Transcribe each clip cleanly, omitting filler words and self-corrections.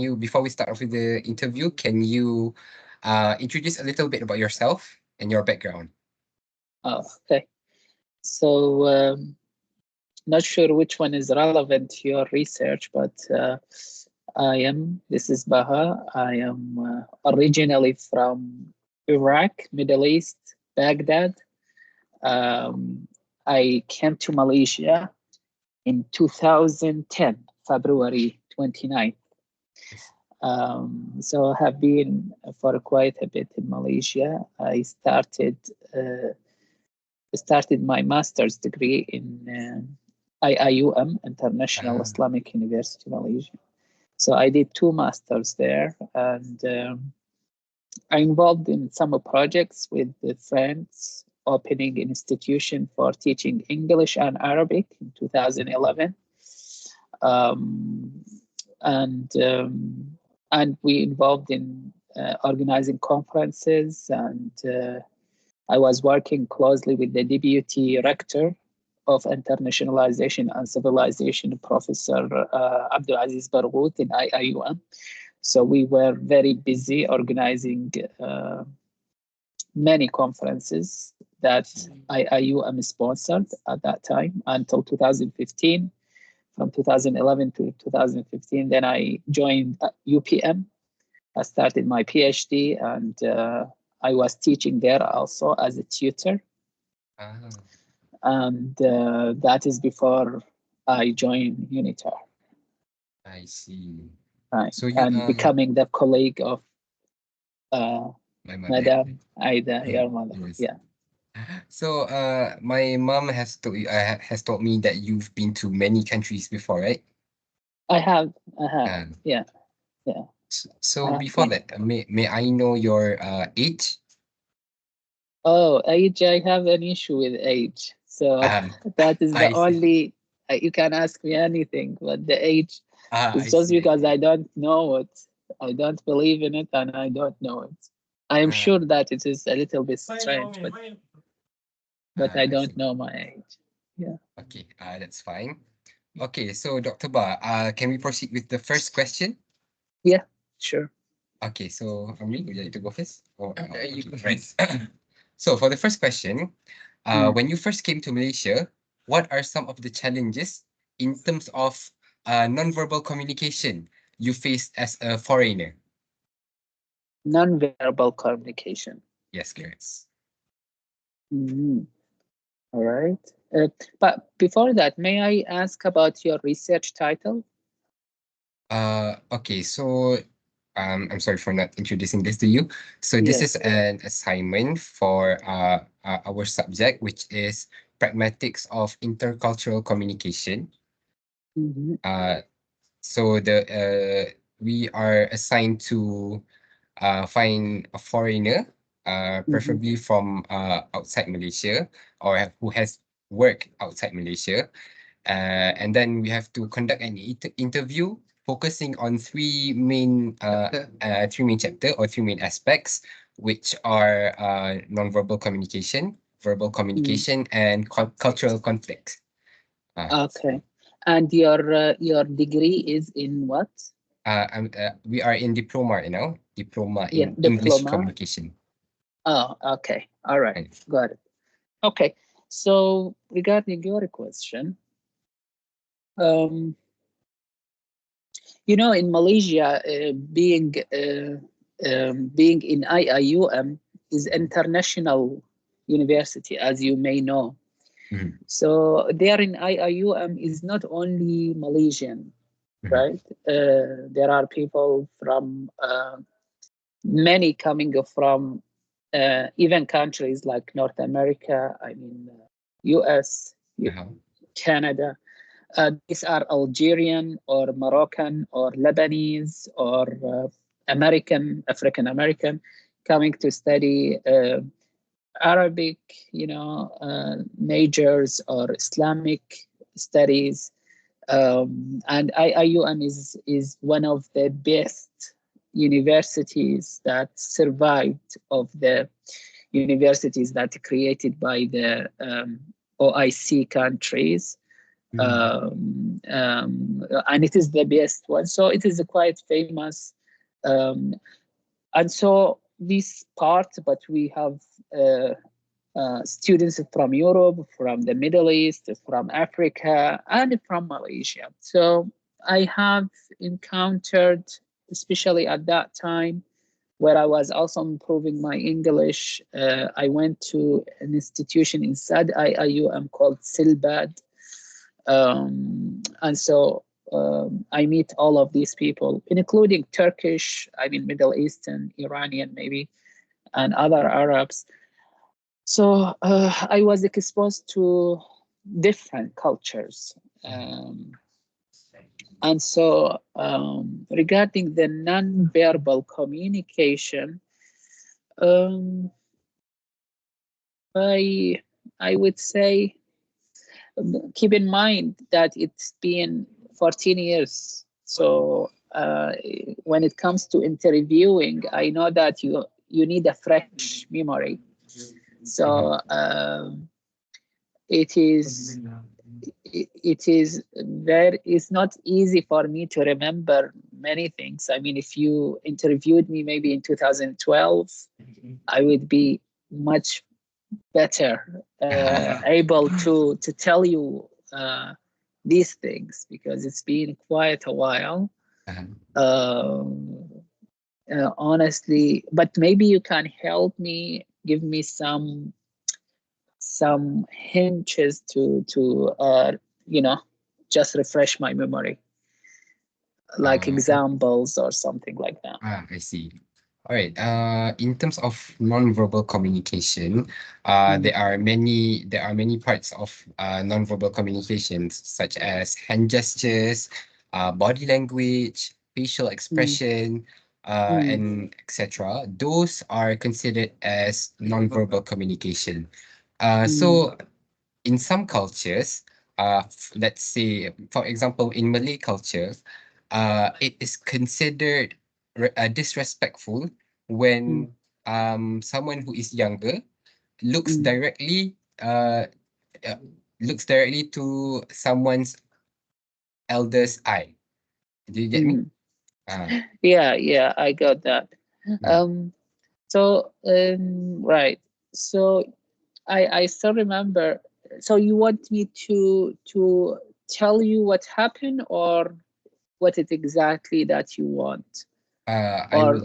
before we start off with the interview, can you introduce a little bit about yourself and your background? Oh, okay. So, not sure which one is relevant to your research, but this is Baha. I am originally from Iraq, Middle East, Baghdad. Um, I came to Malaysia in 2010, February 29th. So I have been for quite a bit in Malaysia. I started my master's degree in IIUM, International Ah, Islamic University, Malaysia. So I did 2 masters there, and I'm involved in some projects with the friends, opening an institution for teaching English and Arabic in 2011. Um, and we involved in organizing conferences, and I was working closely with the deputy rector of internationalization and civilization, Professor Abdulaziz Barghouth in IIUM. So we were very busy organizing many conferences that IIUM sponsored at that time until 2015. From 2011 to 2015, then I joined UPM. I started my PhD, and I was teaching there also as a tutor. ah, And that is before I joined Unitar, I see. right? So you And becoming the colleague of uh, my mother. Madam Aida, your mother. Yes. Yeah, So my mom has told me that you've been to many countries before, right? I have. I have. Um, Yeah, yeah. I so have before been. that, may I know your age? Oh, age. I have an issue with age. So Um, that is the I see. only. You can ask me anything, but the age I is just see. I because see. I don't know it. I don't believe in it, and I don't know it. I am Uh, sure that it is a little bit strange, but I I don't see. know my age. Yeah. Okay, that's fine. Okay, so Dr. Ba, can we proceed with the first question? Yeah, sure. Okay, so Amri, would you like to go first? Or you go first. So for the first question, Mm. when you first came to Malaysia, what are some of the challenges in terms of nonverbal communication you faced as a foreigner? Non-verbal communication. Yes, correct. Mhm. All right. But before that, may I ask about your research title? Okay, so I'm sorry for not introducing this to you. So this is Yes. an assignment for our subject, which is pragmatics of intercultural communication. Mm-hmm. Uh, so we are assigned to find a foreigner, Mm-hmm. preferably from outside Malaysia or who has worked outside Malaysia. And then we have to conduct an interview focusing on three main chapter or three main aspects, which are nonverbal communication, verbal Mm. communication, and cultural conflict. Uh, Okay. And your degree is in what? we are in diploma right now, diploma Yeah, in English diploma. communication. Oh, okay. All right. Right. Got it. Okay. So regarding your question, um, in Malaysia, being in IIUM is international university, as you may know. Mhm, So there in IIUM is not only Malaysian, mhm, right? There are people from many coming from even countries like North America, I mean, US, uh-huh, Canada. These are Algerian or Moroccan or Lebanese or American, African American, coming to study Arabic, majors or Islamic studies. And IIUM is one of the best universities that survived of the universities that created by the OIC countries. and it is the best one. So it is quite famous. Um, and so this part, but we have students from Europe, from the Middle East, from Africa, and from Malaysia. So I have encountered, especially at that time, where I was also improving my English. I went to an institution in Sad IIUM called Silbad. And so I meet all of these people, including Turkish, I mean, Middle Eastern, Iranian, maybe, and other Arabs. So I was exposed to different cultures. And so regarding the non-verbal communication, I would say, keep in mind that it's been 14 years. So when it comes to interviewing, I know that you need a fresh memory. So it's not easy for me to remember many things. I mean, if you interviewed me maybe in 2012, I would be much better able to tell you these things, because it's been quite a while. Honestly, but maybe you can help me, give me some hints to just refresh my memory, like examples or something like that. I see. All right. In terms of nonverbal communication, there are many parts of nonverbal communications, such as hand gestures, body language, facial expression, and etc. Those are considered as nonverbal communication. So in some cultures, let's say, for example, in Malay culture, it is considered disrespectful when someone who is younger looks directly uh, uh, looks directly to someone's elder's eye. Do you get me? Yeah, I got that. So right. So I still remember. So you want me to tell you what happened, or what it exactly that you want? I Or would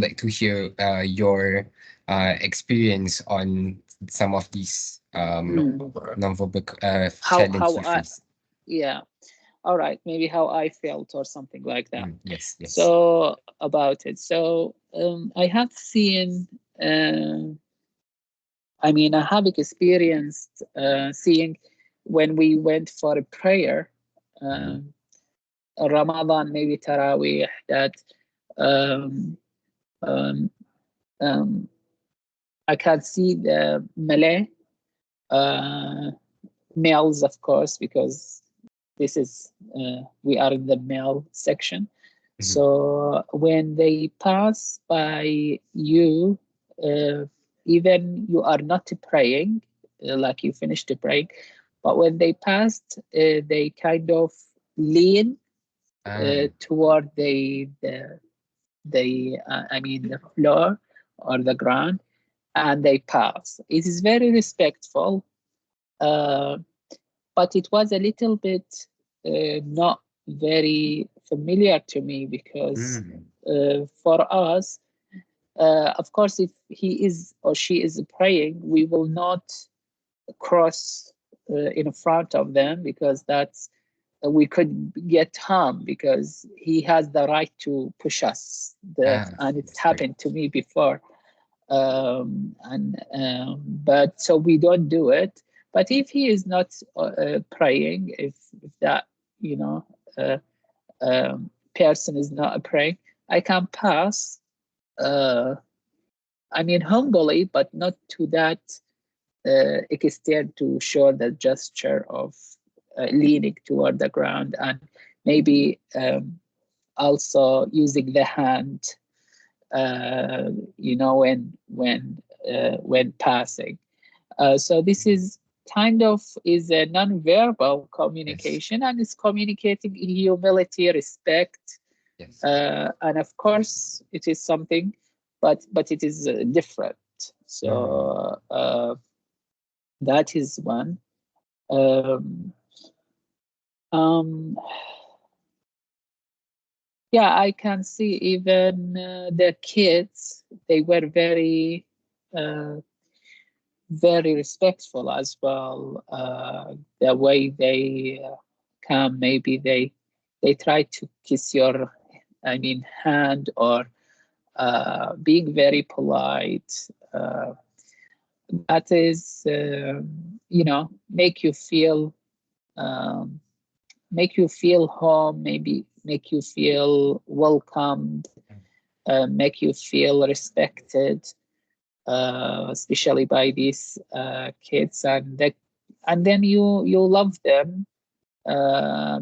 like to hear your experience on some of these nonverbal how challenges you I face. yeah. All right, maybe how I felt or something like that. Yes, yes. So about it. So I have seen. I mean, I have experienced seeing when we went for a prayer, Ramadan, maybe Taraweeh, that um, um, um, I can see the Malay uh, males, of course, because this is we are in the male section. So when they pass by you, uh, even you are not praying, like you finished praying, but when they passed, they kind of lean toward I mean, the floor or the ground, and they pass. It is very respectful, uh, but it was a little bit not very familiar to me, because for us, of course, if he is or she is praying, we will not cross in front of them, because that's we could get harm, because he has the right to push us. And it's That's great. happened to me before. But so we don't do it. But if he is not praying, if that you know uh, person is not praying, I can pass. Uh, I mean, humbly, but not to that extent to show the gesture of leaning toward the ground, and maybe also using the hand, when passing. So this is kind of is a non-verbal communication, and it's communicating humility, respect, Yes. and of course it is something, but it is different. So that is one. Um, um, yeah, I can see even the kids, they were uh, very respectful as well. The way they come, maybe they try to kiss your, I mean, hand, or being very polite. That is, um, make you feel home, maybe make you feel welcomed, make you feel respected, especially by these kids, and then you love them,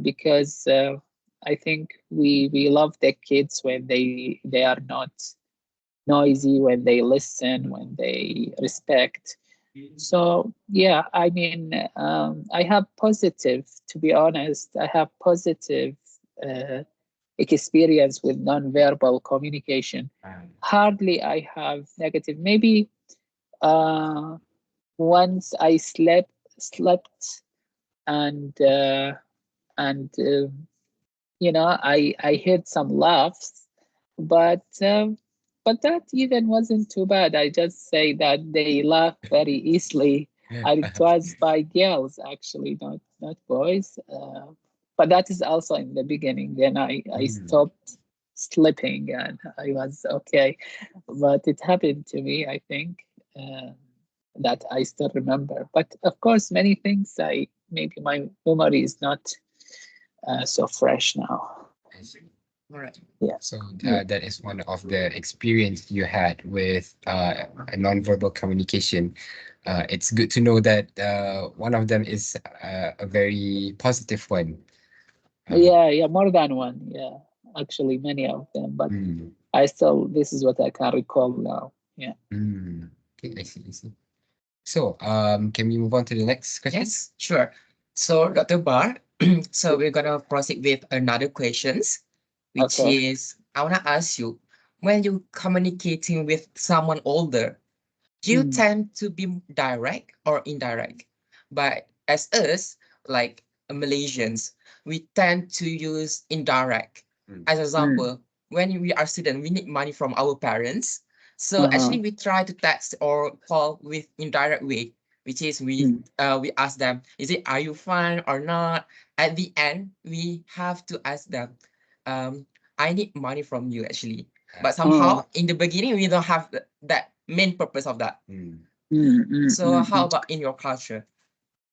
because I think we love the kids when they are not noisy, when they listen, when they respect. So yeah, I mean, I have positive, to be honest, I have positive uh, experience with non-verbal communication. Hardly I have negative. Maybe uh, once I slept, and and I heard some laughs, but that even wasn't too bad. I just say that they laugh very easily, and it was by girls actually, not boys. But that is also in the beginning. Then I stopped sleeping and I was okay. But it happened to me, I think, that I still remember. But of course, many things I maybe my memory is not so fresh now. I see. All right. Yeah. So Yeah. that is one of the experience you had with a nonverbal communication. It's good to know that one of them is a very positive one. Yeah, more than one. Yeah, actually, many of them. But Mm, this is what I can recall now. Yeah. okay, I see, I see. So, can we move on to the next question? Yes, sure. So, Dr. Bar, so we're gonna proceed with another questions, which Okay. is I wanna ask you, when you communicating with someone older, do you Mm. tend to be direct or indirect? But as us, like Malaysians, we tend to use indirect. Mm. As Mm. example, when we are student, we need money from our parents. So Uh-huh. actually, we try to text or call with indirect way, which is Mm. we ask them, is it are you fine or not? At the end, we have to ask them, I need money from you actually. But somehow in the beginning, we don't have that main purpose of that. Mm. So how about in your culture?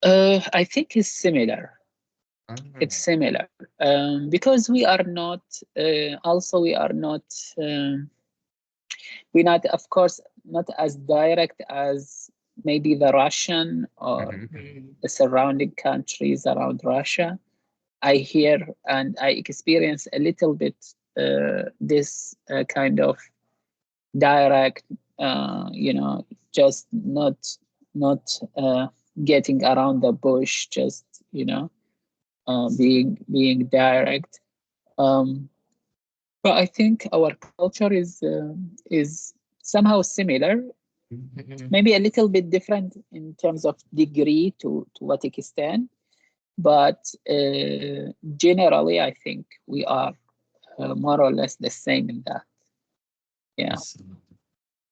I think it's similar. It's similar, because we are not. Also, we are not. We're not, of course, not as direct as maybe the Russian or Mm, the surrounding countries around Russia. I hear and I experience a little bit this kind of direct, just not getting around the bush, just being direct. Um, but I think our culture is somehow similar, mm, maybe a little bit different in terms of degree to what extent, but generally, I think we are more or less the same in that. Yeah, Yes.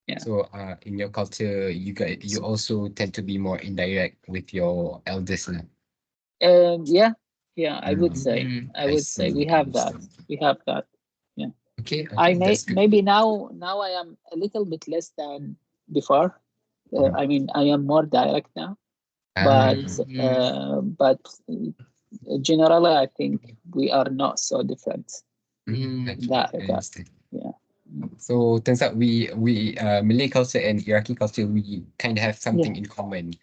yeah. So, in your culture, you also tend to be more indirect with your elders now. Yeah, yeah. I would say, mm, I I would say see. we have that. We have that. Yeah. Okay, I okay, that's good. maybe now I am a little bit less than before. Mm. I mean, I am more direct now, Ah, but generally, I think we are not so different in okay, that I regard. understand. Yeah. So turns out we Malay culture and Iraqi culture, we kind of have Yeah. something in common.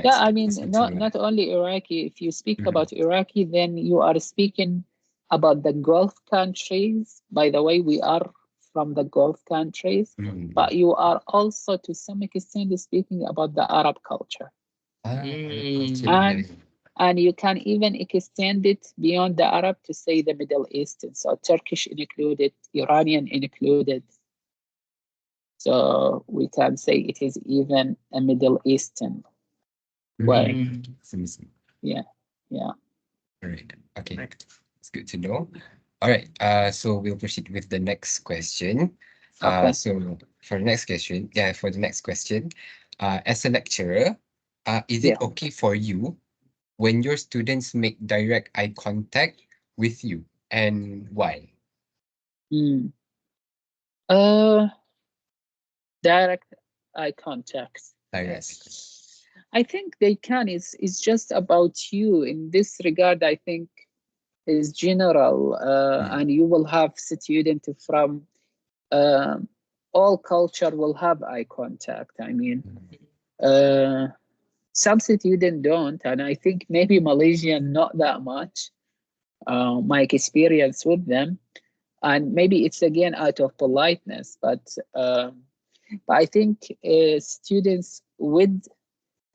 Yeah, I mean, It's good to not know not that. only Iraqi. If you speak Mhm. about Iraqi, then you are speaking about the Gulf countries. By the way, we are from the Gulf countries, Mhm. but you are also to some extent speaking about the Arab culture. And you can even extend it beyond the Arab to say the Middle Eastern. So Turkish included, Iranian included. So we can say it is even a Middle Eastern way. Yeah, yeah. All right. Okay, it's good to know. All right. So we'll proceed with the next question. Okay. So for the next question, as a lecturer, is it okay for you when your students make direct eye contact with you, and why? Direct eye contact. Direct. I think they can. It's just about you in this regard. I think is general, and you will have students from all culture will have eye contact. I mean, some students don't, and I think maybe Malaysian not that much. My experience with them, and maybe it's again out of politeness, but I think students would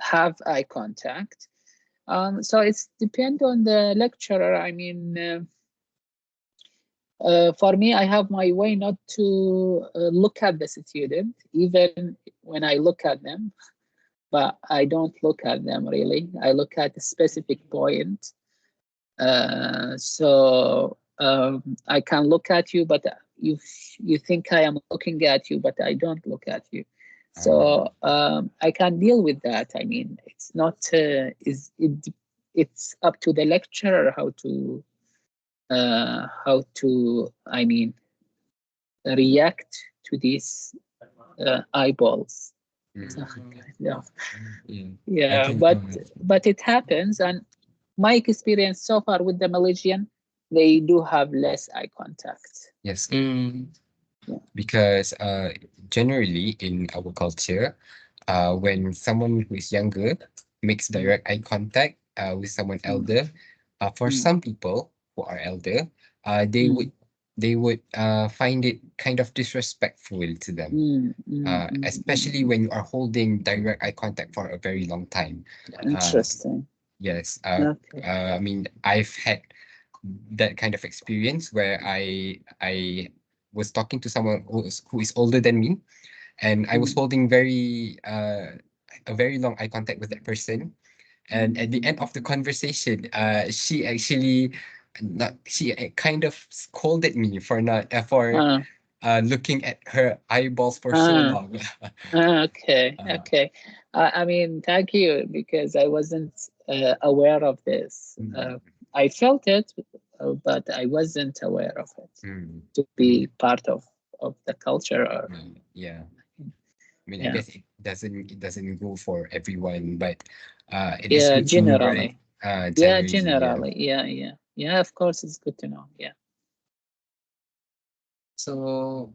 have eye contact. So it's depend on the lecturer. I mean, for me, I have my way not to look at the student, even when I look at them, but I don't look at them really. I look at a specific point. So I can look at you, but you think I am looking at you, but I don't look at you. So I can deal with that. I mean, it's not it's up to the lecturer how to I mean react to these eyeballs. Yeah, but it happens, and my experience so far with the Malaysian, they do have less eye contact. Yes. Because generally in our culture, when someone who is younger makes direct eye contact with someone elder, for some people who are elder, they would find it kind of disrespectful to them, especially when you are holding direct eye contact for a very long time. Interesting. Yes. Okay. I mean, I've had that kind of experience where I was talking to someone who is older than me, and I was holding a very long eye contact with that person. And at the end of the conversation, she actually not she kind of scolded me for not for looking at her eyeballs for so long. Okay, okay. I mean, thank you, because I wasn't aware of this. I felt it, but I wasn't aware of it to be part of the culture. Or yeah, I mean, I guess it doesn't go for everyone, but it is good to know, right? Generally, yeah. Of course, it's good to know. Yeah. So,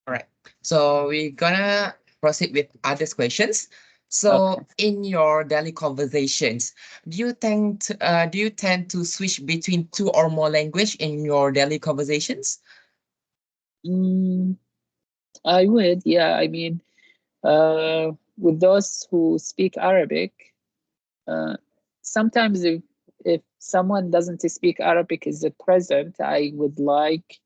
all right. So we're gonna proceed with other questions. So in your daily conversations, do you tend to switch between two or more language in your daily conversations? I would, yeah. I mean, with those who speak Arabic, sometimes if someone doesn't speak Arabic is present, I would like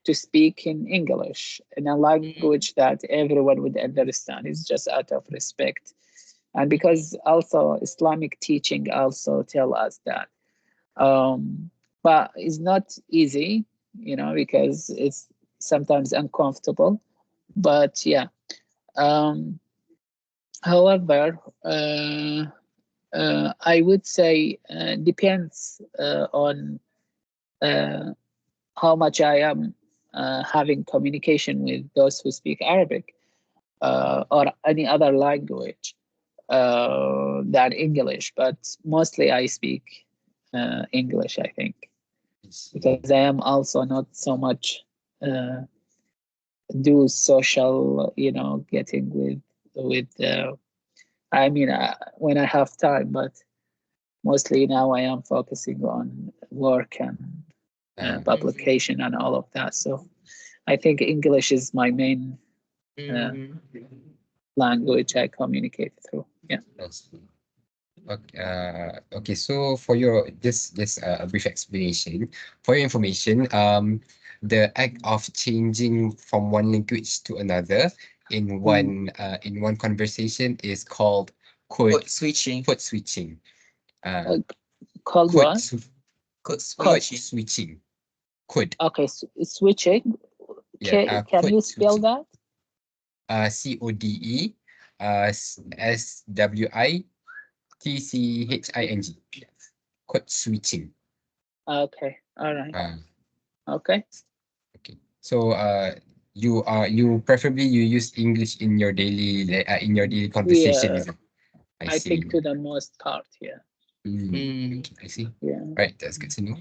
to speak in English, in a language that everyone would understand. It's just out of respect. And because also Islamic teaching also tell us that. But it's not easy, because it's sometimes uncomfortable. But yeah. However, I would say depends on how much I am having communication with those who speak Arabic or any other language than English. But mostly I speak English, I think, because I am also not so much do social, getting with. I mean, when I have time, but mostly now I am focusing on work and publication and all of that. So I think English is my main language I communicate through. Yeah. Okay, so for your just a brief explanation for your information, the act of changing from one language to another in one conversation is called Code switching. code switching. Uh, Called Code what? sw- Code code switching. switching. Code. Okay, switching. Yeah. Can Code you spell switching. that? CODE SWITCHING. Code switching. Okay, all right. Uh, Okay. okay. So you preferably you use English in your daily conversation, Yeah, is it? I see. think to the most part, yeah. I see. Yeah. Right, that's good to know.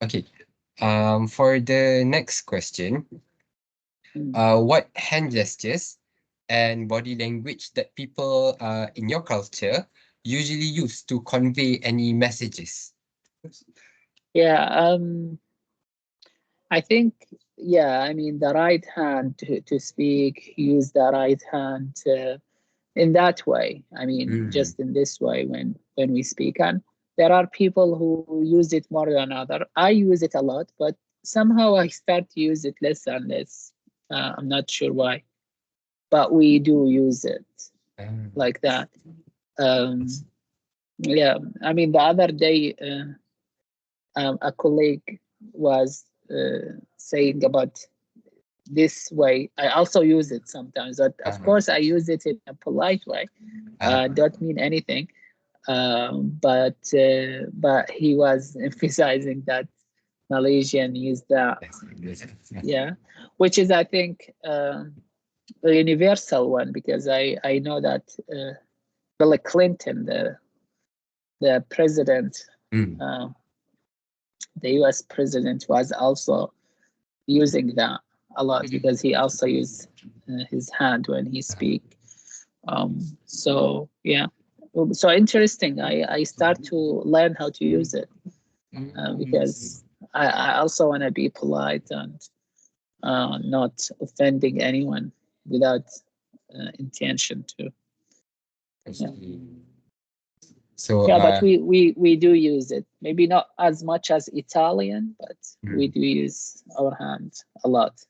Okay. For the next question, what hand gestures and body language that people in your culture usually use to convey any messages? Yeah, I think, yeah, I mean, the right hand to speak, use the right hand in that way. I mean, just in this way when we speak. And there are people who use it more than other. I use it a lot, but somehow I start to use it less and less. I'm not sure why, but we do use it like that. Yeah, I mean, the other day, a colleague was saying about this way. I also use it sometimes, but of course I use it in a polite way. Don't mean anything. But he was emphasizing that Malaysian use that. Yeah, which is I think a universal one, because I know that Bill Clinton, the president, the U.S. president, was also using that a lot because he also used his hand when he speak. So yeah, so interesting. I start to learn how to use it because I also want to be polite and not offending anyone without intention to. Yeah. So Yeah, but we do use it. Maybe not as much as Italian, but we do use our hand a lot.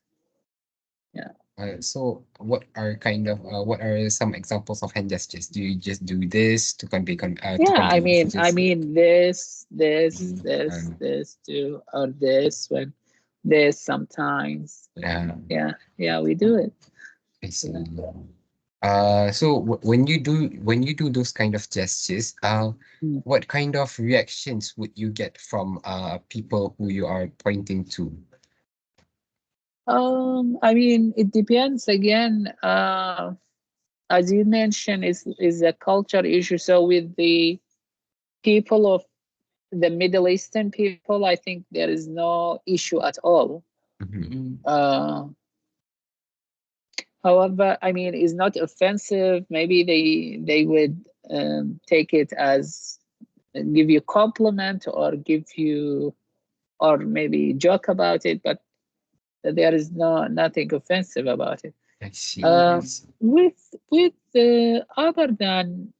Yeah. So what are some examples of hand gestures? Do you just do this to convey Yeah, I mean, messages? this too, or this when this sometimes. Yeah, we do it. I see. So when you do those kind of gestures, what kind of reactions would you get from people who you are pointing to? I mean, it depends again. As you mentioned, is a culture issue. So with the people of the Middle Eastern people, I think there is no issue at all. However, I mean, it's not offensive. Maybe they would take it as give you compliment or give you or maybe joke about it, but there is nothing offensive about it. I see. With other than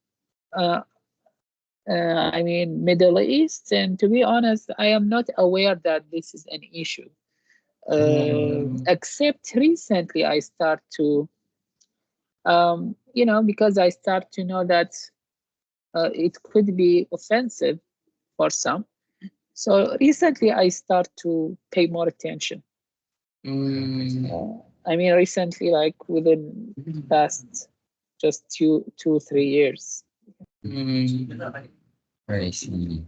I mean Middle East, and to be honest, I am not aware that this is an issue. Except recently, I start to because I start to know that it could be offensive for some. So recently, I start to pay more attention. I mean, recently, like within past just 2-3 years. I see.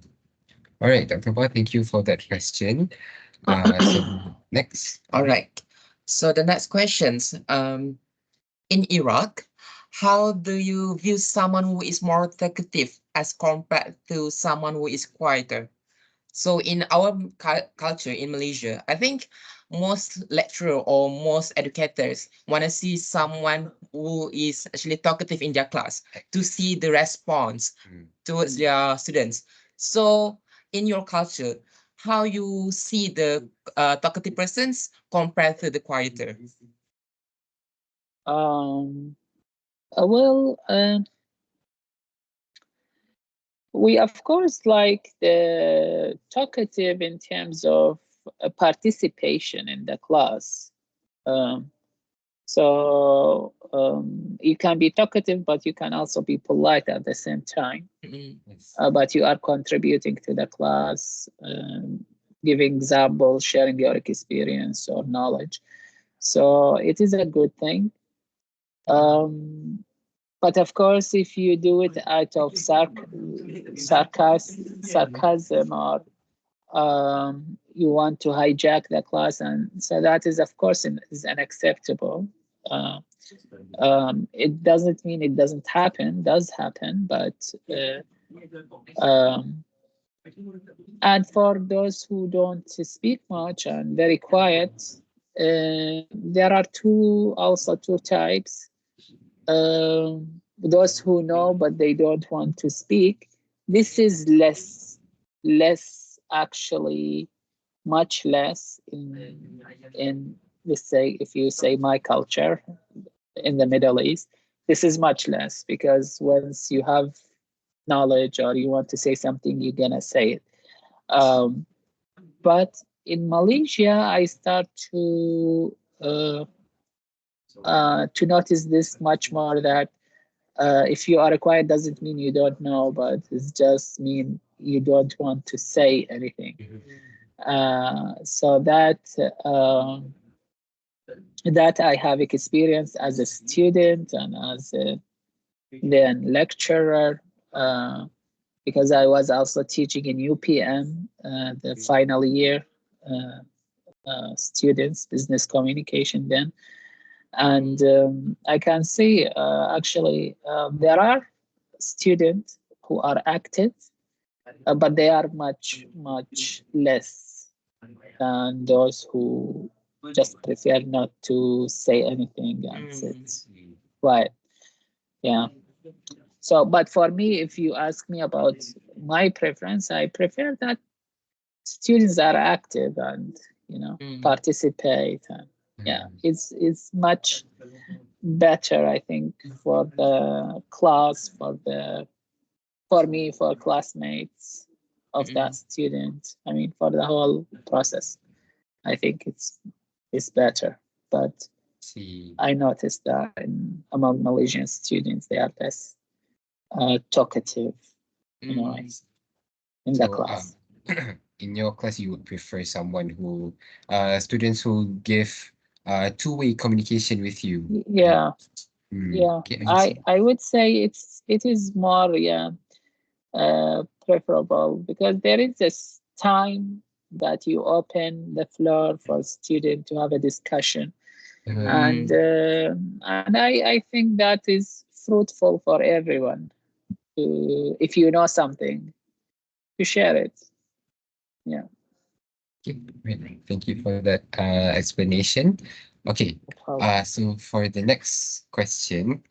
All right, Dr. Ba, thank you for that question. So next. All right. So the next questions. In Iraq, how do you view someone who is more talkative as compared to someone who is quieter? So in our culture in Malaysia, I think most lecturer or most educators want to see someone who is actually talkative in their class to see the response towards their students. So in your culture, how you see the talkative persons compared to the quieter? Well, we of course like the talkative in terms of participation in the class. So you can be talkative, but you can also be polite at the same time. Yes. But you are contributing to the class, giving examples, sharing your experience or knowledge. So it is a good thing. But of course, if you do it out of sarcasm or you want to hijack the class, and so that is of course is unacceptable. It doesn't mean it doesn't happen, does happen, but and for those who don't speak much and very quiet, there are also two types. Those who know but they don't want to speak. This is less actually, much less in let's say, if you say my culture in the Middle East, this is much less, because once you have knowledge or you want to say something, you're gonna say it. But in Malaysia, I start to notice this much more, that if you are quiet doesn't mean you don't know, but it just mean you don't want to say anything. So that I have experienced as a student and as a then lecturer, because I was also teaching in UPM, the final year students, business communication then. And I can see actually there are students who are active, but they are much less than those who just prefer not to say anything and sit quiet. Yeah. So, but for me, if you ask me about my preference, I prefer that students are active and participate, and yeah, it's much better, I think, for the class, for me, for classmates of that student. I mean, for the whole process, I think it's better. But See. I noticed that among Malaysian students, they are less talkative, in the class. In your class, you would prefer someone who, students who give two-way communication with you. Yeah. Yeah, Okay, I would say it is more preferable, because there is this time that you open the floor for student to have a discussion, and I think that is fruitful for everyone to, if you know something, to share it. Yeah. Okay, great. Thank you for that explanation. Okay, so for the next question,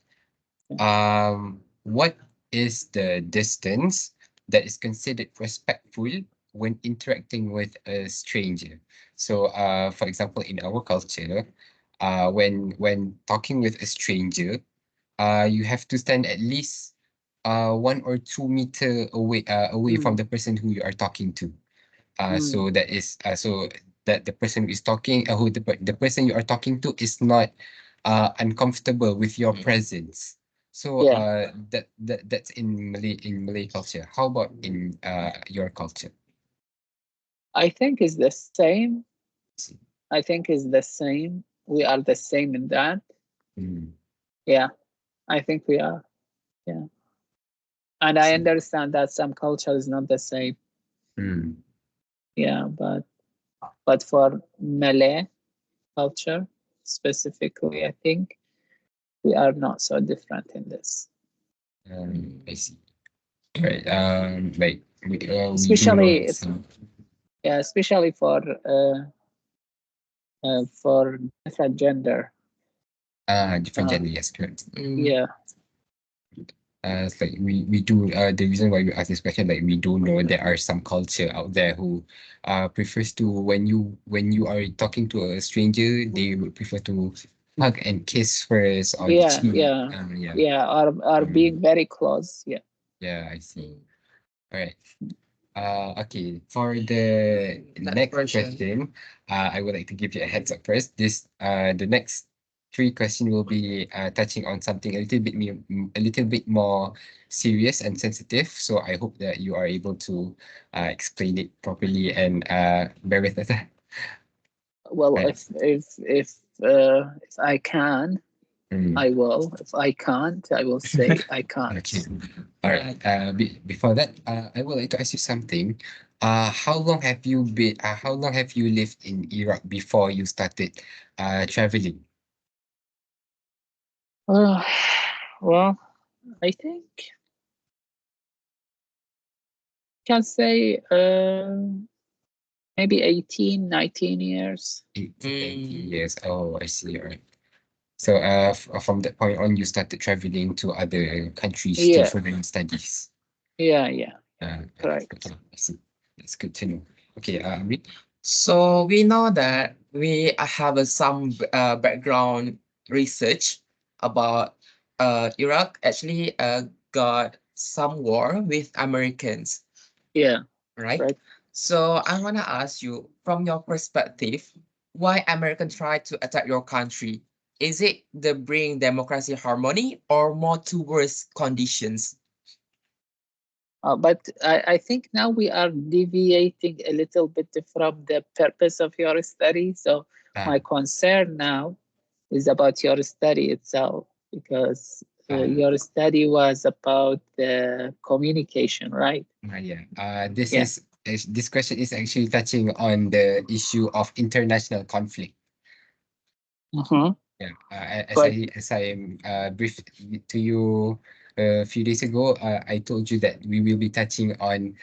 what is the distance that is considered respectful when interacting with a stranger? So, for example, in our culture, when talking with a stranger, you have to stand at least 1 or 2 meter away from the person who you are talking to. So that is so that the person who is talking, who the person you are talking to is not uncomfortable with your presence. So that's in Malay culture. How about in your culture? I think it's the same. I think it's the same. We are the same in that. Yeah, I think we are. Yeah. And I understand that some culture is not the same. Yeah, but for Malay culture specifically, I think we are not so different in this. I see. Right. Like we do know Especially, some. yeah, especially for different gender. Different gender, yes, correct. Yeah. It's like we do the reason why we ask this question, like we do know there are some culture out there who prefers to, when you are talking to a stranger, they would prefer to hug and kiss first on the Yeah, cheek. yeah, Yeah. yeah, are being very close. Yeah. Yeah, I see. Mm. All right. Okay. For the next question, I would like to give you a heads up first. The next three question will be touching on something a little bit more serious and sensitive. So I hope that you are able to explain it properly and bear with us. Well, Right. if I can, Mm. I will. If I can't, I will say I can't. Okay. All right. Before that, I would like to ask you something. How long have you lived in Iraq before you started traveling? Uh, well, I think can say maybe 18, 19 years. 18 Mm. years. Oh, I see. All right. So, from that point on, you started traveling to other countries to Yeah, further your studies. yeah, Okay, correct. I see. That's good to know. Okay, Amrit. So we know that we have some background research about Iraq actually got some war with Americans, Yeah, right? right. So I want to ask you, from your perspective, why Americans try to attack your country? Is it the bring democracy harmony or more towards conditions? But I think now we are deviating a little bit from the purpose of your study. So Uh, my concern now is about your study itself, because uh, your study was about the communication, right? yeah. Yeah. This question is actually touching on the issue of international conflict. Mm-hmm. Yeah. But As I briefed to you a few days ago, I told you that we will be touching on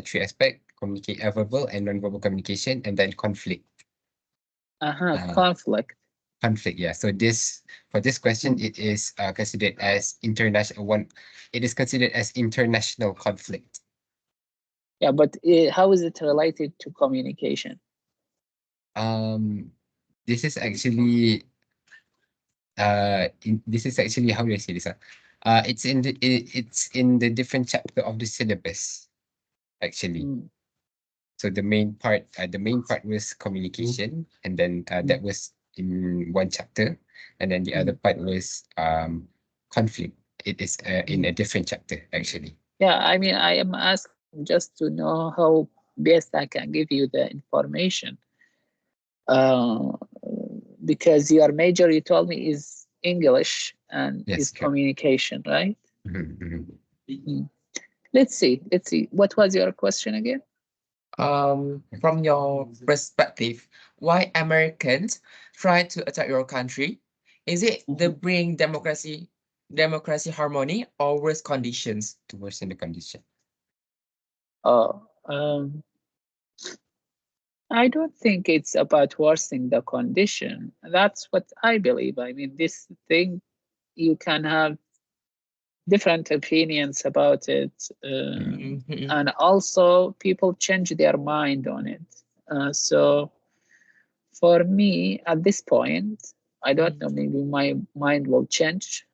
three aspects: verbal and non-verbal communication, and then conflict. Uh, conflict. Conflict. Yeah. So for this question, Mm. it is considered as international one. It is considered as international conflict. Yeah, but how is it related to communication? Um, this is actually this is actually how do I say this? It's in the different chapter of the syllabus actually. Mm. So the main part was communication, and then that Mm. was in one chapter, and then the other Mm. part was conflict. It is in Mm. a different chapter actually. Yeah, I mean, I am asking just to know how best I can give you the information. Uh, because your major, you told me, is English and Yes, is correct. communication, right? Mhm, mhm. Mm. Let's see. Let's see. What was your question again? From your perspective, why Americans try to attack your country? Is it the Mhm. bring democracy harmony or worse conditions? To worsen the condition. Oh, I don't think it's about worsening the condition. That's what I believe. I mean, this thing, you can have different opinions about it, Mhm. and also people change their mind on it. So for me, at this point, I don't know, maybe my mind will change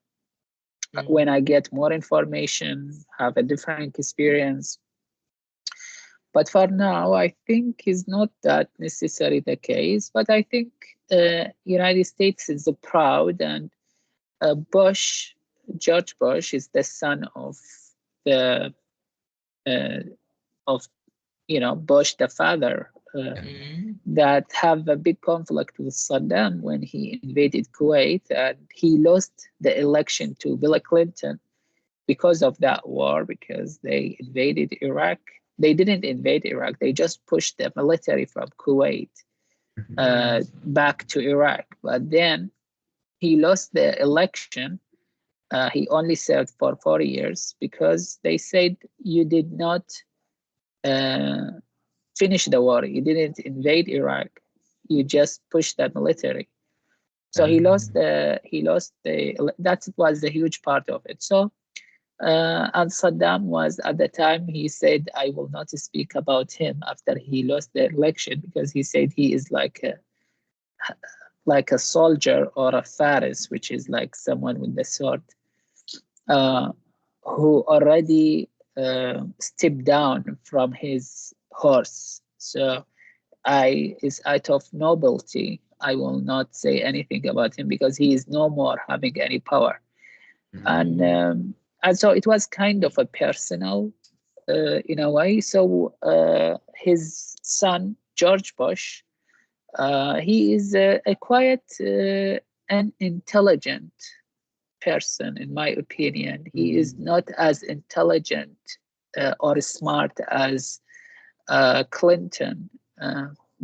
when Mm. I get more information, have a different experience. But for now, I think is not that necessarily the case. But I think United States is proud, and Bush, George Bush, is the son the uh, of Bush the father, Yeah. Mm. that have a big conflict with Saddam when he invaded Kuwait, and he lost the election to Bill Clinton because of that war, because they invaded Iraq. They didn't invade Iraq, they just pushed the military from Kuwait Mhm. Mm. back to Iraq. But then he lost the election. He only served for 4 years because they said you did not uh, finish the war. You didn't invade Iraq. You just pushed the military. So that was the huge part of it. So and Saddam was at the time, he said, I will not speak about him after he lost the election, because he said he is like a soldier or a faris, which is like someone with the sword, who already stepped down from his horse. So is out of nobility. I will not say anything about him because he is no more having any power. And so it was kind of a personal in a way. So his son, George Bush, he is a quiet and intelligent person, in my opinion. He is not as intelligent or smart as Clinton.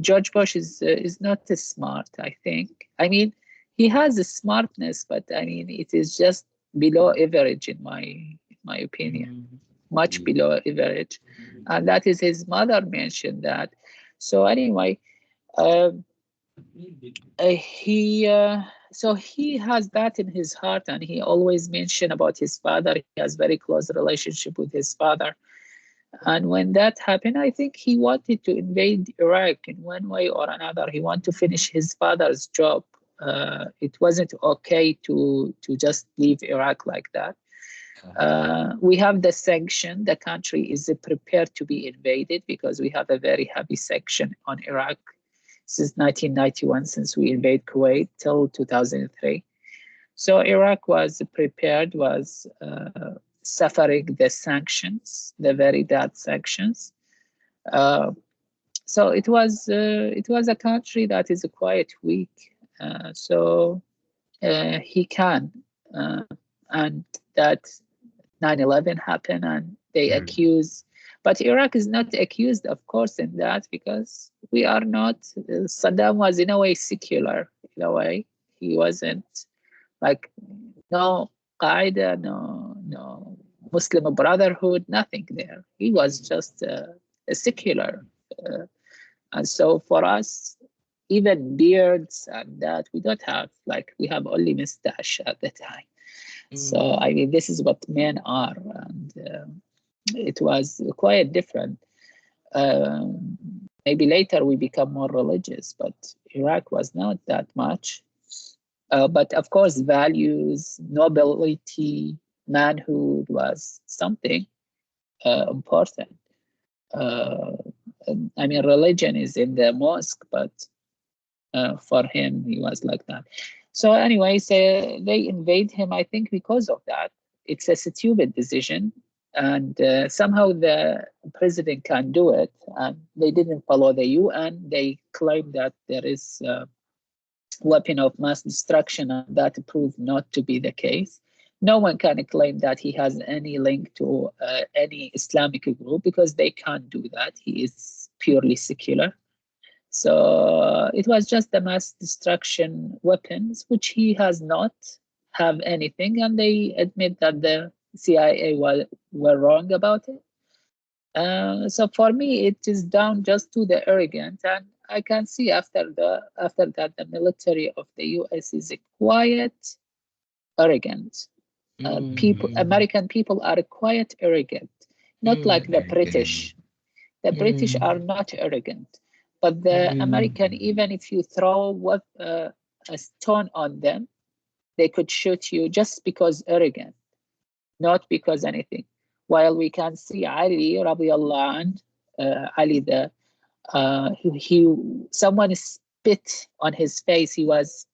George Bush is not as smart, I think. I mean, he has a smartness, but I mean, it is just below average in my opinion, much below average. And that is his mother mentioned that. So anyway, he so he has that in his heart, and he always mentioned about his father. He has very close relationship with his father. And when that happened, I think he wanted to invade Iraq in one way or another. He wanted to finish his father's job. It wasn't okay to just leave Iraq like that. We have the sanction. The country is prepared to be invaded because we have a very heavy sanction on Iraq since 1991, since we invaded Kuwait till 2003. So Iraq was prepared, was suffering the sanctions, the very bad sanctions. So it was a country that is quite weak. So he can, and that 9/11 happened, and they accuse. But Iraq is not accused, of course, in that because we are not. Saddam was in a way secular. In a way, he wasn't like no Qaeda, no Muslim Brotherhood, nothing there. He was just a secular, and so for us, even beards and that we don't have. Like we have only mustache at the time. So I mean, this is what men are, and it was quite different. Maybe later we become more religious, but Iraq was not that much. But of course, values, nobility, manhood was something important. I mean, religion is in the mosque, but for him, he was like that. So anyways, they invade him, I think, because of that. It's a stupid decision. And somehow the president can do it. And they didn't follow the UN. They claim that there is a weapon of mass destruction, and that proved not to be the case. No one can claim that he has any link to any Islamic group because they can't do that. He is purely secular. So it was just the mass destruction weapons, which he has not have anything, and they admit that the CIA were wrong about it. So for me, it is down just to the arrogance, and I can see after that the military of the US is quiet, arrogant. American people are quite arrogant, not like the British. The British are not arrogant. But the American, even if you throw a stone on them, they could shoot you just because arrogant, not because anything. While we can see Ali, radiallahu anh, Ali, someone spit on his face. He was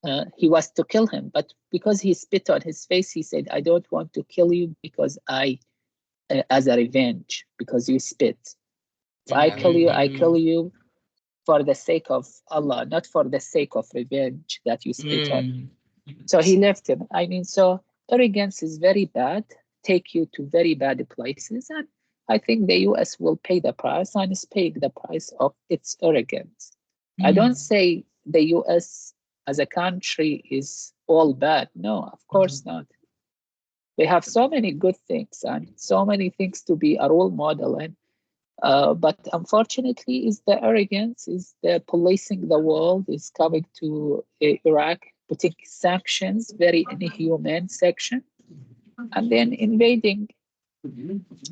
to kill him, but because he spit on his face, he said, "I don't want to kill you because as a revenge, because you spit. If I kill you, I kill you for the sake of Allah, not for the sake of revenge that you spit on." So he left him. I mean, so arrogance is very bad, take you to very bad places. And I think the US will pay the price, and is paying the price of its arrogance. I don't say the US as a country is all bad. No, of course not. They have so many good things and so many things to be a role model in. But unfortunately, is the arrogance, is the policing the world, is coming to Iraq, putting sanctions, very inhuman section, and then invading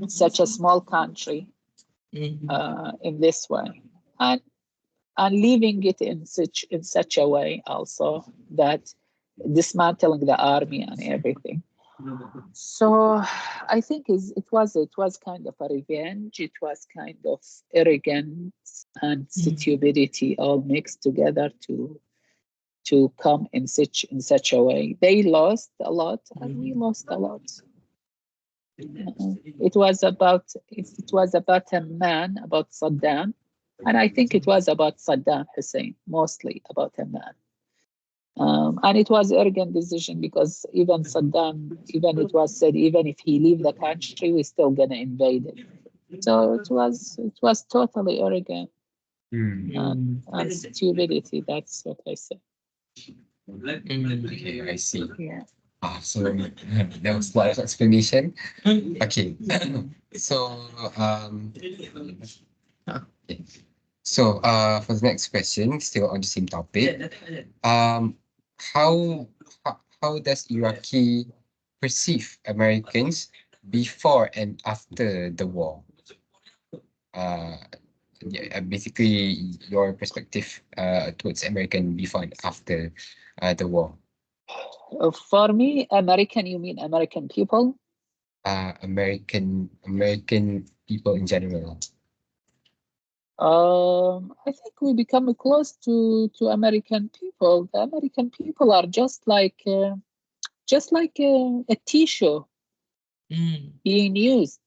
such a small country in this way. And leaving it in such a way also that dismantling the army and everything. So I think it was kind of a revenge. It was kind of arrogance and stupidity all mixed together to come in such a way. They lost a lot and we lost a lot. It was about a man, about Saddam, and I think it was about Saddam Hussein, mostly about a man. And it was arrogant decision because even Saddam, even it was said, even if he leave the country, we're still gonna invade it. So it was totally arrogant and stupidity. That's what I said. Okay, I see. Yeah. So that was a lot of explanation. Okay. So okay. So for the next question, still on the same topic. How how does Iraqi perceive Americans before and after the war? Yeah, basically your perspective towards American before and after the war. For me, American, you mean American people? American people in general. I think we become close to American people. The American people are just like a tissue being used.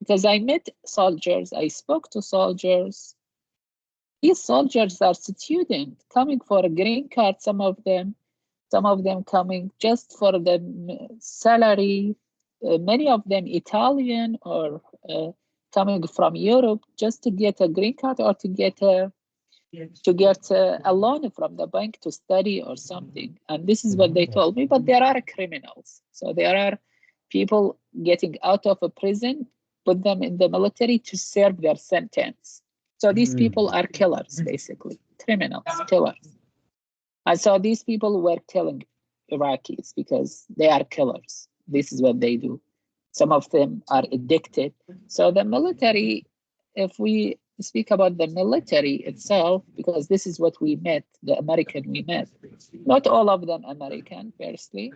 Because I met soldiers, I spoke to soldiers. These soldiers are students coming for a green card. Some of them coming just for the salary. Many of them Italian or coming from Europe just to get a green card or to get a loan from the bank to study or something. And this is what they told me. But there are criminals. So there are people getting out of a prison, put them in the military to serve their sentence. So these people are killers, basically, criminals, killers. And so these people were killing Iraqis because they are killers. This is what they do. Some of them are addicted. So the military, if we speak about the military itself, because this is what we met, the American we met, not all of them American, firstly.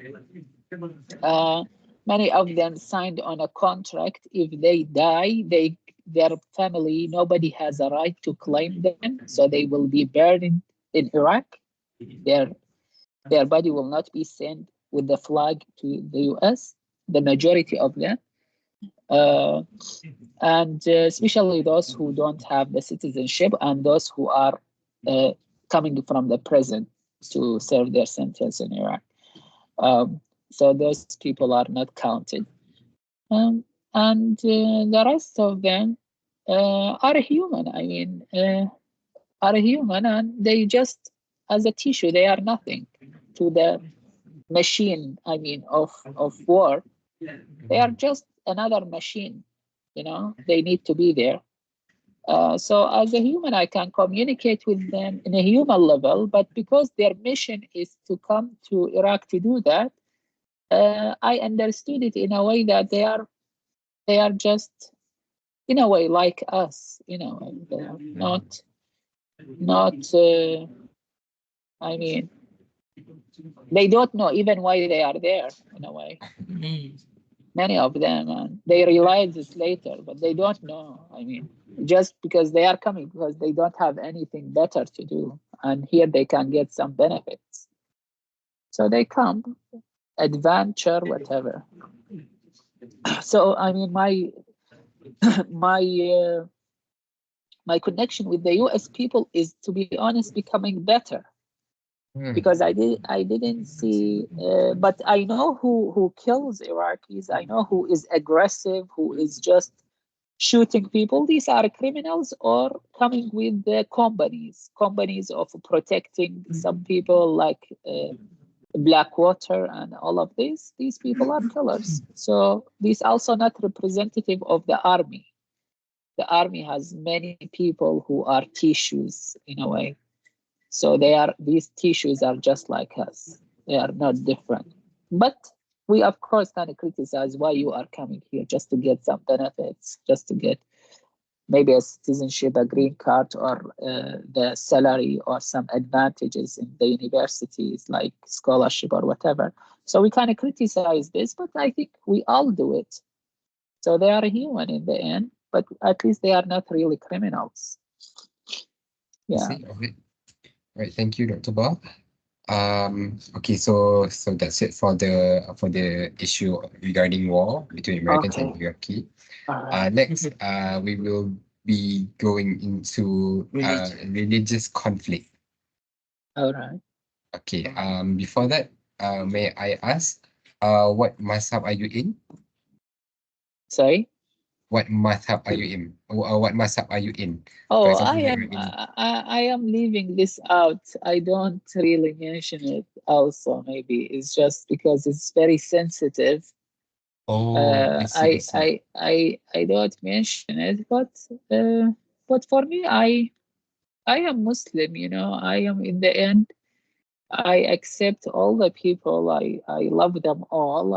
Many of them signed on a contract. If they die, their family, nobody has a right to claim them. So they will be buried in Iraq. Their body will not be sent with the flag to the US, the majority of them. And especially those who don't have the citizenship and those who are coming from the prison to serve their sentence in Iraq. So those people are not counted. And the rest of them are human. I mean, are human, and they just, as a tissue, they are nothing to the machine, I mean, of war. They are just another machine, they need to be there. So as a human, I can communicate with them in a human level, but because their mission is to come to Iraq to do that, I understood it in a way that they are just, in a way, like us, they are not I mean, they don't know even why they are there, in a way. Many of them, and they realize it later, but they don't know. I mean, just because they are coming because they don't have anything better to do, and here they can get some benefits. So they come, adventure, whatever. So I mean, my connection with the US people is, to be honest, becoming better. Because I didn't see, but I know who kills Iraqis. I know who is aggressive, who is just shooting people. These are criminals or coming with the companies of protecting some people, like Blackwater and all of these. These people are killers. So these also not representative of the army. The army has many people who are tissues, in a way. So these tissues are just like us. They are not different. But we, of course, kind of criticize why you are coming here just to get some benefits, just to get maybe a citizenship, a green card, or the salary or some advantages in the universities like scholarship or whatever. So we kind of criticize this, but I think we all do it. So they are human in the end, but at least they are not really criminals. Yeah. Okay. Right. Thank you, Dr. Ba. Okay, so that's it for the issue regarding war between Americans and Okay. Iraqi. All right. Next, we will be going into religious conflict. All right. Okay. Before that, may I ask, what mazhab are you in? Sorry. What mazhab are you in? What mazhab are you in? For Oh, example, I you're am in. I am leaving this out. I don't really mention it also, maybe. It's just because it's very sensitive. Oh, I see. I see. I don't mention it, but for me, I am Muslim, you know. I am in the end, I accept all the people. I love them all.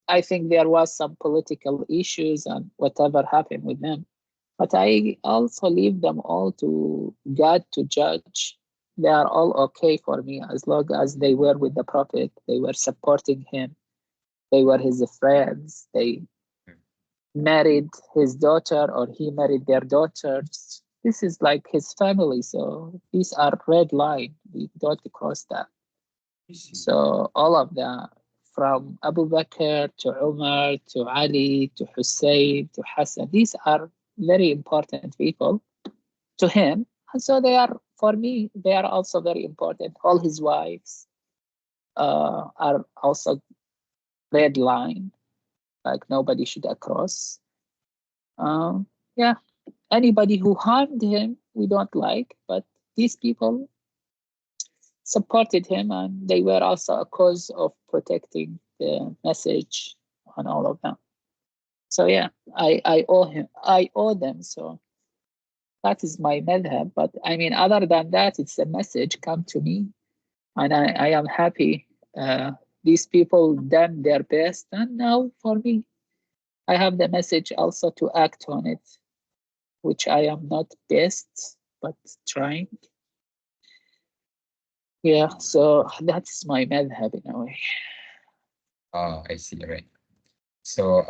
I think there was some political issues and whatever happened with them. But I also leave them all to God to judge. They are all okay for me as long as they were with the Prophet, they were supporting him, they were his friends, they married his daughter or he married their daughters. This is like his family, so these are red line. We don't cross that. So all of them, from Abu Bakr to Umar to Ali to Hussein to Hassan, these are very important people to him. And so they are, for me, they are also very important. All his wives are also red line, like nobody should cross. Yeah, anybody who harmed him, we don't like, but these people supported him and they were also a cause of protecting the message and all of them. So yeah, I owe him, I owe them. So that is my madhab. But I mean, other than that, it's a message come to me, and I am happy. These people done their best, and now for me, I have the message also to act on it, which I am not best, but trying. Yeah, so that's my madhab in a way. I see. Right. So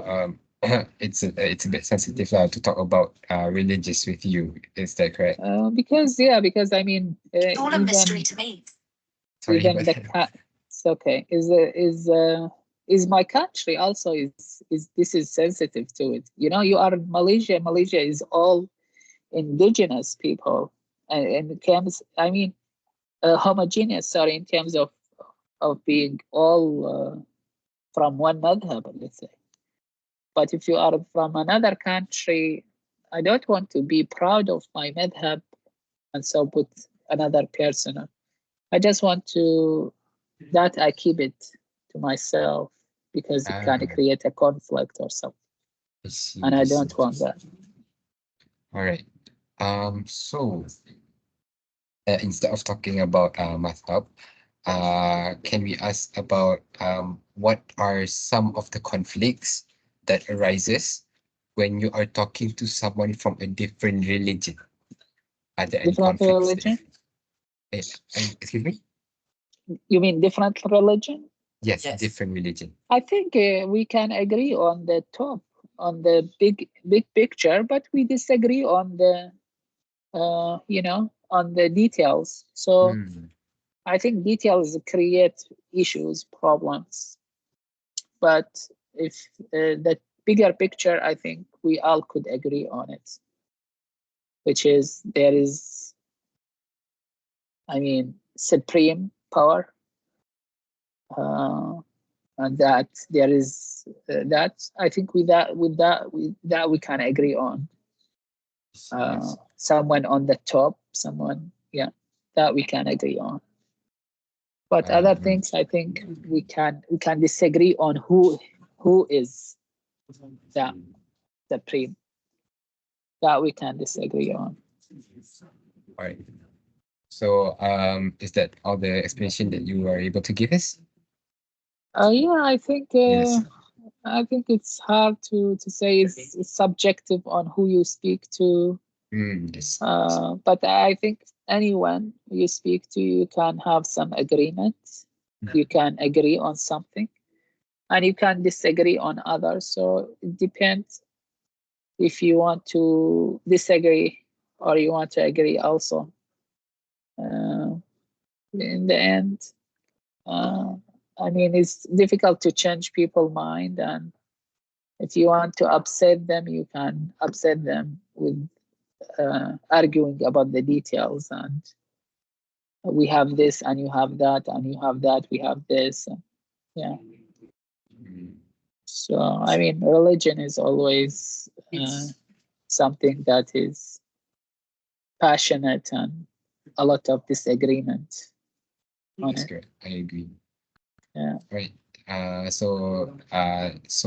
it's a bit sensitive to talk about religious with you. Is that correct? Because I mean, It's all a mystery even to me. Sorry even about the that. cat, it's okay. Is my country also is this is sensitive to it. You know, you are Malaysia. Malaysia is all indigenous people, and in terms, I mean, homogeneous. Sorry, in terms of being all from one madhab, let's say. But if you are from another country, I don't want to be proud of my madhab and so put another person. I just want to that I keep it to myself because it can Ah, create a conflict or something, I see. and I I see. don't want that. All right. So instead of talking about mazhab, can we ask about what are some of the conflicts that arises when you are talking to someone from a different religion? Are there any Different conflicts there? religion? Excuse me? You mean different religion? Yes, Yes. different religion. I think we can agree on the top, on the big picture, but we disagree on the on the details. So Hmm. I think details create issues, problems. But if the bigger picture, I think we all could agree on it, which is there is, I mean, supreme power, uh, and that there is that I think with that we can agree on. Yes. Someone on the top, someone, yeah, that we can agree on. But other Um, things, I think we can disagree on who is that supreme. That we can disagree on. all right. So, is that all the explanation that you are able to give us? Yeah, I think Yes. I think it's hard to say. It's subjective on who you speak to. Yes. But I think anyone you speak to, you can have some agreement. You can agree on something, and you can disagree on others. So it depends if you want to disagree or you want to agree also. In the end, I mean, it's difficult to change people's mind, and if you want to upset them, you can upset them with arguing about the details, and we have this and you have that and you have that, we have this. Yeah. So I mean, religion is always something that is passionate and a lot of disagreement on That's it. good. I agree. Yeah. Right. So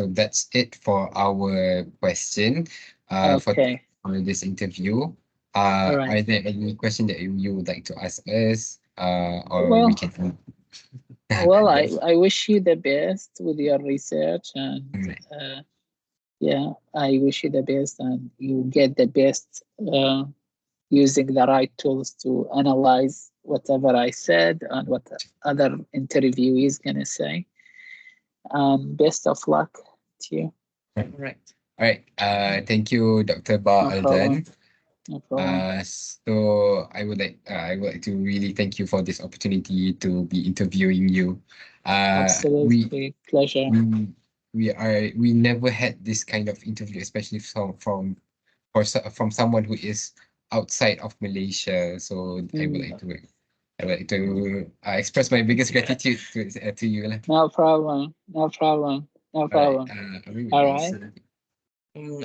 that's it for our question. Okay. For this interview. All right. Are there any question that you would like to ask us? Or we Well, can. well, I wish you the best with your research, and Right. yeah, I wish you the best, and you get the best using the right tools to analyze whatever I said and what other interviewee is gonna say. Best of luck to you. Right. All right. Thank you, Dr. Ba No problem. Aldan. No problem. So I would like to really thank you for this opportunity to be interviewing you. Absolutely pleasure. We never had this kind of interview, especially from someone who is outside of Malaysia. So I would like to express my biggest gratitude to you lah. No problem. No problem. No All right. problem. Amin, All yes. right.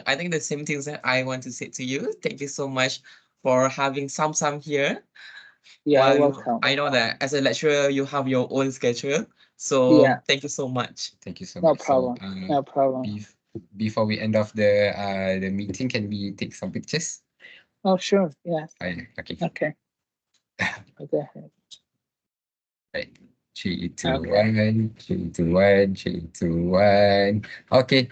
I think the same things that I want to say to you. Thank you so much for having Sam here. Yeah, Well, welcome. I know that as a lecturer, you have your own schedule. So Yeah. thank you so much. Thank you so No much. So problem. No problem. before we end off the meeting, can we take some pictures? Oh, sure. Yeah. Okay. Okay. Go ahead. Right. 3, 2, Okay. 1. 3, 2, 1. 3, 2, 1. Okay.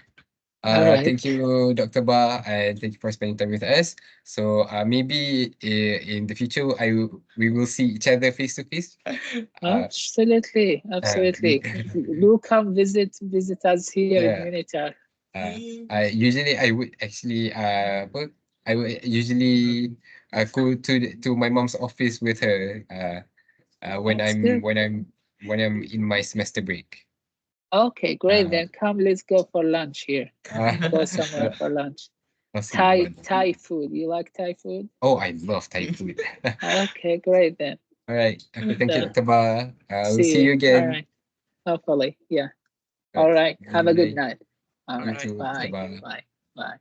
All right. Thank you, Dr. Ba, and thank you for spending time with us. So maybe in the future, we will see each other face to face. Absolutely. Absolutely. Do come visit us here in Yeah. Unitar. Usually I would actually I would usually go to my mom's office with her when That's good. when I'm in my semester break. Okay, great. Then come, let's go for lunch here. Go somewhere for lunch. Nasi Thai lemak. food. You like Thai food? Oh, I love Thai food. Okay, great then. All right. Okay, thank you, So, Dr. Ba. We'll see see you you. All again. right. Hopefully. Yeah. Right. All right. Have a good Bye. night. All You right. too, Dr. Bye. Ba. Bye. Bye.